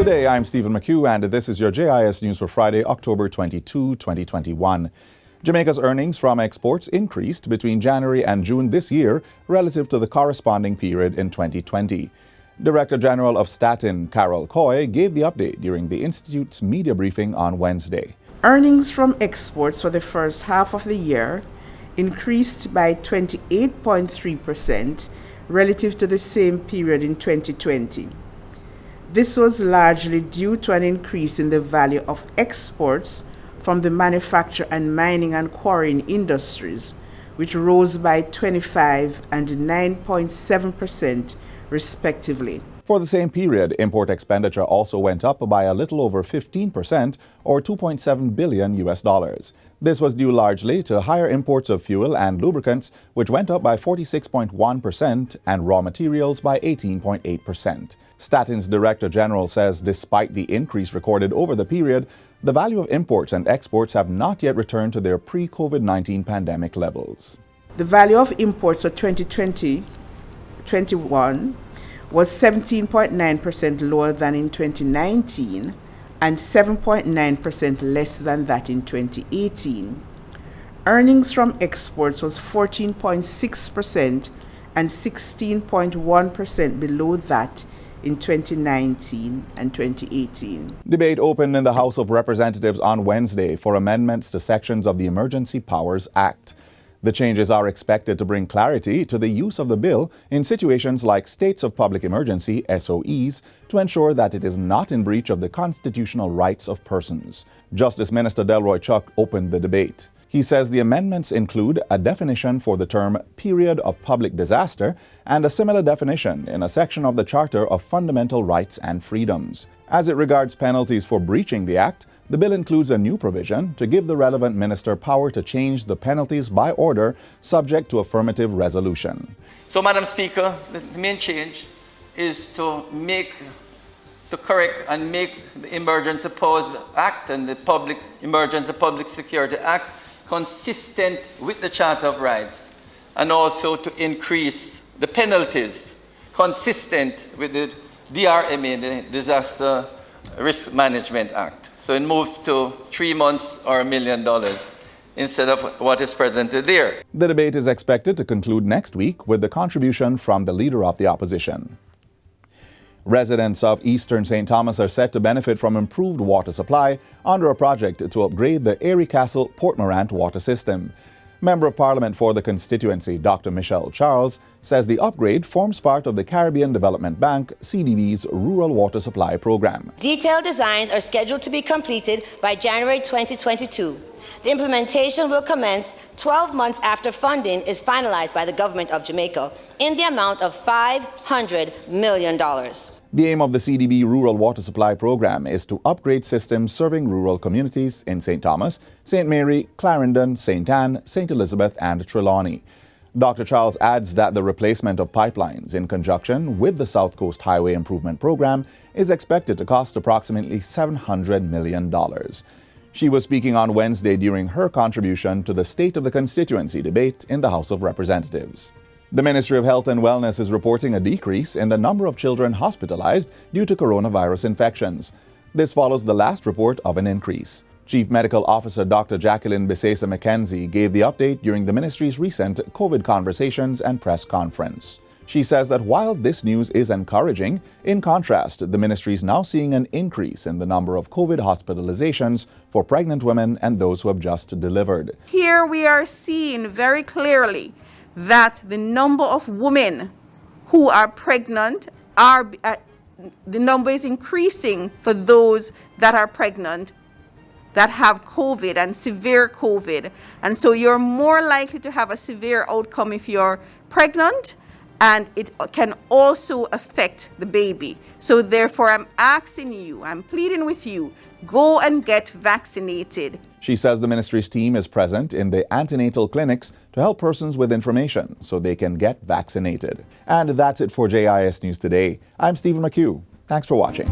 Good day, I'm Stephen McHugh, and this is your JIS News for Friday, October 22, 2021. Jamaica's earnings from exports increased between January and June this year relative to the corresponding period in 2020. Director General of Statin, Carol Coy, gave the update during the Institute's media briefing on Wednesday. Earnings from exports for the first half of the year increased by 28.3% relative to the same period in 2020. This was largely due to an increase in the value of exports from the manufacture and mining and quarrying industries, which rose by 25 and 9.7% respectively. For the same period, import expenditure also went up by a little over 15%, or $2.7 billion. This was due largely to higher imports of fuel and lubricants, which went up by 46.1%, and raw materials by 18.8%. Statin's Director General says despite the increase recorded over the period, the value of imports and exports have not yet returned to their pre-COVID-19 pandemic levels. The value of imports for 2020-21 was 17.9% lower than in 2019 and 7.9% less than that in 2018. Earnings from exports was 14.6% and 16.1% below that in 2019 and 2018. Debate opened in the House of Representatives on Wednesday for amendments to sections of the Emergency Powers Act. The changes are expected to bring clarity to the use of the bill in situations like states of public emergency, SOEs, to ensure that it is not in breach of the constitutional rights of persons. Justice Minister Delroy Chuck opened the debate. He says the amendments include a definition for the term period of public disaster and a similar definition in a section of the Charter of Fundamental Rights and Freedoms. As it regards penalties for breaching the Act, the bill includes a new provision to give the relevant minister power to change the penalties by order subject to affirmative resolution. So, Madam Speaker, the main change is to correct and make the Emergency Powers Act and the Emergency Public Security Act consistent with the Charter of Rights, and also to increase the penalties consistent with the DRMA, the Disaster Risk Management Act. So it moves to 3 months or $1 million instead of what is presented there. The debate is expected to conclude next week with the contribution from the Leader of the Opposition. Residents of Eastern St. Thomas are set to benefit from improved water supply under a project to upgrade the Airy Castle Port Morant water system. Member of Parliament for the constituency, Dr. Michelle Charles, says the upgrade forms part of the Caribbean Development Bank, CDB's Rural Water Supply Program. Detailed designs are scheduled to be completed by January 2022. The implementation will commence 12 months after funding is finalized by the government of Jamaica in the amount of $500 million. The aim of the CDB Rural Water Supply Program is to upgrade systems serving rural communities in St. Thomas, St. Mary, Clarendon, St. Anne, St. Elizabeth, and Trelawney. Dr. Charles adds that the replacement of pipelines in conjunction with the South Coast Highway Improvement Program is expected to cost approximately $700 million. She was speaking on Wednesday during her contribution to the State of the Constituency debate in the House of Representatives. The Ministry of Health and Wellness is reporting a decrease in the number of children hospitalized due to coronavirus infections. This follows the last report of an increase. Chief Medical Officer Dr. Jacqueline Bisesa McKenzie gave the update during the ministry's recent COVID conversations and press conference. She says that while this news is encouraging, in contrast, the ministry is now seeing an increase in the number of COVID hospitalizations for pregnant women and those who have just delivered. Here we are seeing very clearly that the number of women who are pregnant the number is increasing for those that are pregnant that have COVID and severe COVID. And so you're more likely to have a severe outcome if you're pregnant, and it can also affect the baby. So therefore, I'm asking you, I'm pleading with you, go and get vaccinated. She says the ministry's team is present in the antenatal clinics to help persons with information so they can get vaccinated. And that's it for JIS News Today. I'm Stephen McHugh. Thanks for watching.